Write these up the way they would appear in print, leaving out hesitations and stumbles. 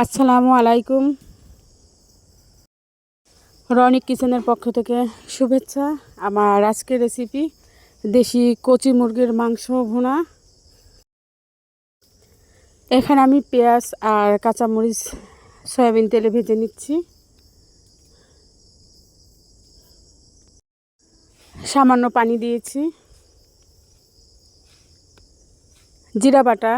আসসালামু আলাইকুম। রনিক কিচেনের পক্ষ থেকে শুভেচ্ছা। আমার আজকের রেসিপি দেশি কচি মুরগির মাংস ভুনা। এখানে আমি পেঁয়াজ আর কাঁচামরিচ সয়াবিন তেলে ভেজে নিচ্ছি। সামান্য পানি দিয়েছি। জিরা বাটা,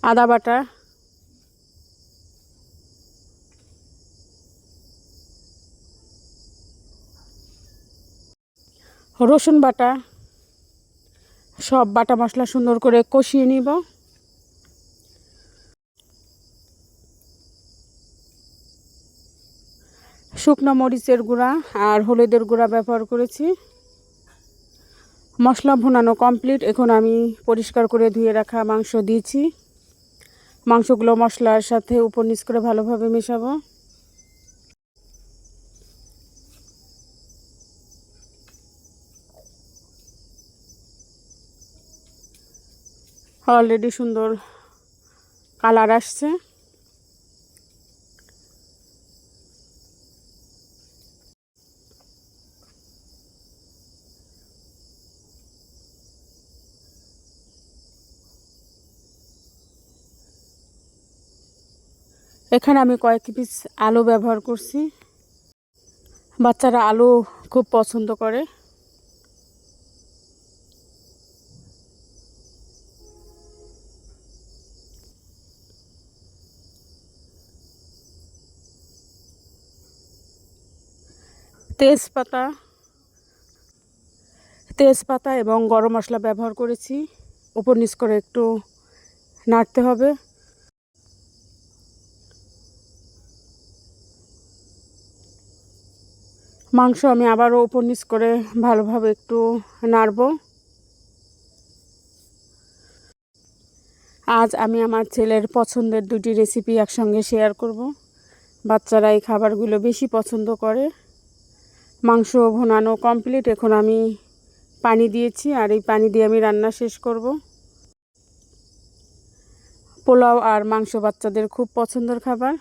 আদা বাটা, রসুন বাটা, সব বাটা মশলা সুন্দর করে কষিয়ে নিব। শুকনো মরিচের গুঁড়া আর হলুদের গুঁড়া ব্যবহার করেছি। মশলা ভুনানো কমপ্লিট। এখন আমি পরিষ্কার করে ধুয়ে রাখা মাংস দিয়েছি। মাংসগুলো মশলার সাথে উপর নিচ করে ভালোভাবে মেশাবো। অলরেডি সুন্দর কালার আসছে। এখানে আমি কয়েক পিস আলু ব্যবহার করছি। বাচ্চারা আলু খুব পছন্দ করে। তেজপাতা তেজপাতা এবং গরম মশলা ব্যবহার করেছি। উপর নিচ করে একটু নাড়তে হবে। মাংস আমি আবারও উপর নিচ করে ভালোভাবে একটু নাড়ব। আজ আমি আমার ছেলের পছন্দের দুটি রেসিপি একসঙ্গে শেয়ার করব। বাচ্চারা এই খাবারগুলো বেশি পছন্দ করে। মাংস ভুনানো কমপ্লিট। এখন আমি পানি দিয়েছি আর এই পানি দিয়ে আমি রান্না শেষ করব। পোলাও আর মাংস বাচ্চাদের খুব পছন্দের খাবার।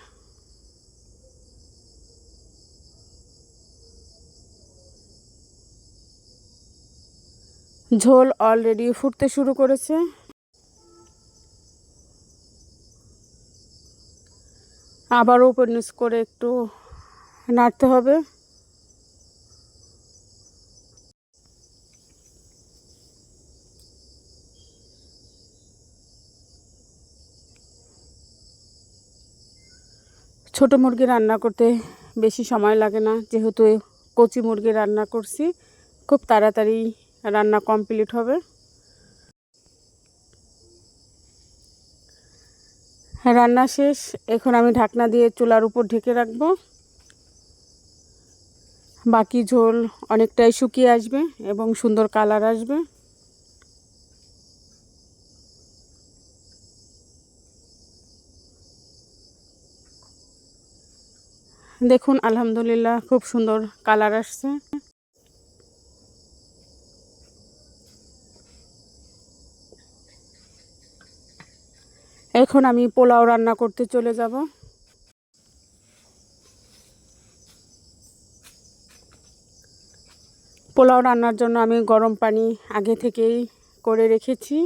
ঝোল অলরেডি ফুটতে শুরু করেছে। আবারও উপর নিচ করে একটু নাড়তে হবে। ছোট মুরগি রান্না করতে বেশি সময় লাগে না, যেহেতু কচি মুরগি রান্না করছি। খুব তাড়াতাড়ি রান্না কমপ্লিট হবে। রান্না শেষ। এখন আমি ঢাকনা দিয়ে চুলার উপর ঢেকে রাখব। বাকি ঝোল অনেকটাই শুকিয়ে আসবে এবং সুন্দর কালার আসবে। দেখুন, আলহামদুলিল্লাহ খুব সুন্দর কালার আসছে। এখন আমি পোলাও রান্না করতে চলে যাব। পোলাও রান্নার জন্য আমি গরম পানি আগে থেকেই করে রেখেছি।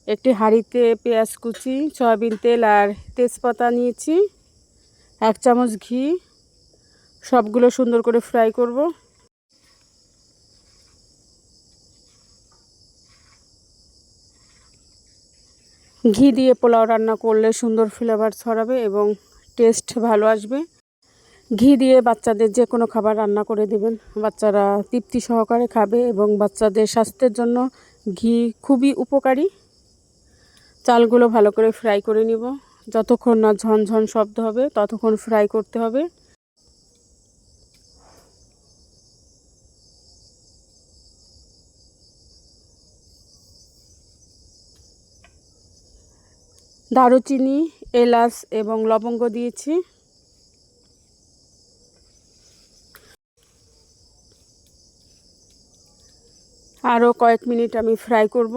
একটি হাঁড়িতে পেঁয়াজ কুচি, সয়াবিন তেল আর তেজপাতা নিয়েছি, 1 চামচ ঘি। সবগুলো সুন্দর করে ফ্রাই করব। ঘি দিয়ে পোলাও রান্না করলে সুন্দর ফ্লেভার ছড়াবে এবং টেস্ট ভালো আসবে। ঘি দিয়ে বাচ্চাদের যে কোনো খাবার রান্না করে দেবেন, বাচ্চারা তৃপ্তি সহকারে খাবে এবং বাচ্চাদের স্বাস্থ্যের জন্য ঘি খুবই উপকারী। চালগুলো ভালো করে ফ্রাই করে নিব। যতক্ষণ না ঝনঝন শব্দ হবে ততক্ষণ ফ্রাই করতে হবে। দারুচিনি, এলাচ এবং লবঙ্গ দিয়েছি। আরও কয়েক মিনিট আমি ফ্রাই করব।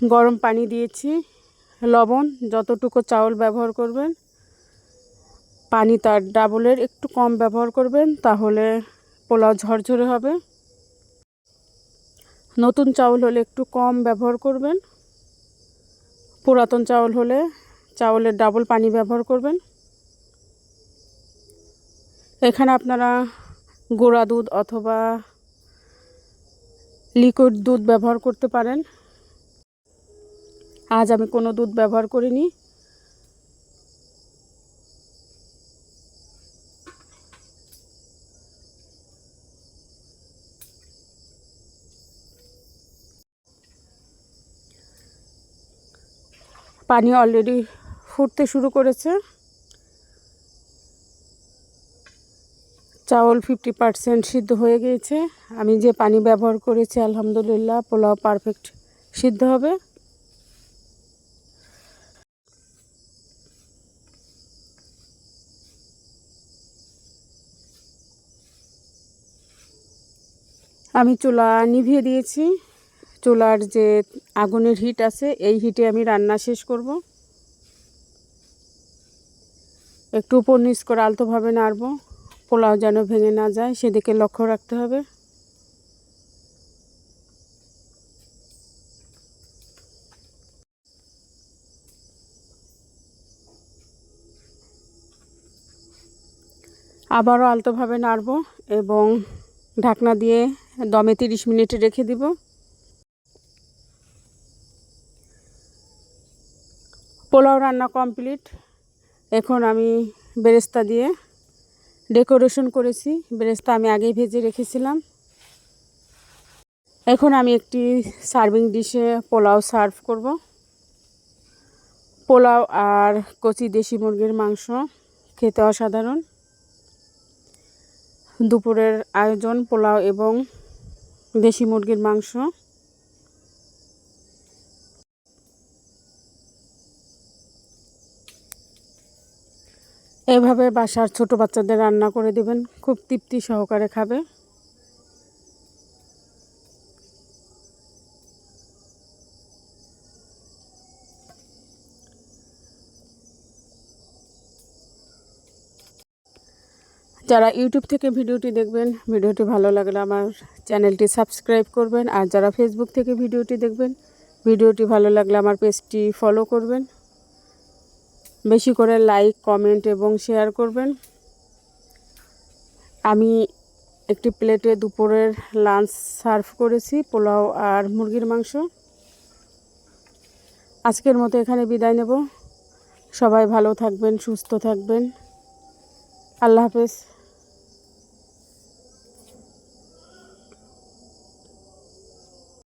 গরম পানি দিয়েছি, লবণ যতটুকু চাউল ব্যবহার করবেন পানি তার ডাবলের একটু কম ব্যবহার করবেন, তাহলে পোলাও ঝরঝরে হবে। নতুন চাউল হলে একটু কম ব্যবহার করবেন, পুরাতন চাউল হলে চাউলের ডাবল পানি ব্যবহার করবেন। এখানে আপনারা গুঁড়া দুধ অথবা লিকুইড দুধ ব্যবহার করতে পারেন। আজ আমি কোনো দুধ ব্যবহার করিনি। পানি অলরেডি ফুটতে শুরু করেছে। চাউল 50% সিদ্ধ হয়ে গিয়েছে। আমি যে পানি ব্যবহার করেছি আলহামদুলিল্লাহ পোলাও পারফেক্ট সিদ্ধ হবে। আমি চুলা নিভিয়ে দিয়েছি। চুলার যে আগুনের হিট আছে এই হিটে আমি রান্না শেষ করব। একটু উপর নিচ করে আলতোভাবে নাড়ব, পোলাও যেন ভেঙে না যায় সেদিকে লক্ষ্য রাখতে হবে। আবারও আলতোভাবে নাড়ব এবং ঢাকনা দিয়ে দমে 30 মিনিট রেখে দিব। পোলাও রান্না কমপ্লিট। এখন আমি বেরেস্তা দিয়ে ডেকোরেশন করেছি। বেরেস্তা আমি আগেই ভেজে রেখেছিলাম। এখন আমি একটি সার্ভিং ডিশে পোলাও সার্ভ করব। পোলাও আর কচি দেশি মুরগির মাংস খেতে অসাধারণ। দুপুরের আয়োজন পোলাও এবং দেশি মুরগির মাংস। এভাবে বাসার ছোট বাচ্চাদের রান্না করে দেবেন, খুব তৃপ্তি সহকারে খাবে। যারা ইউটিউব থেকে ভিডিওটি দেখবেন, ভিডিওটি ভালো লাগলে আমার চ্যানেলটি সাবস্ক্রাইব করবেন। আর যারা ফেসবুক থেকে ভিডিওটি দেখবেন, ভিডিওটি ভালো লাগলে আমার পেজটি ফলো করবেন। বেশি করে লাইক, কমেন্ট এবং শেয়ার করবেন। আমি একটি প্লেটে দুপুরের লাঞ্চ সার্ভ করেছি, পোলাও আর মুরগির মাংস। আজকের মতো এখানে বিদায় নেব। সবাই ভালো থাকবেন, সুস্থ থাকবেন। আল্লাহ হাফেজ।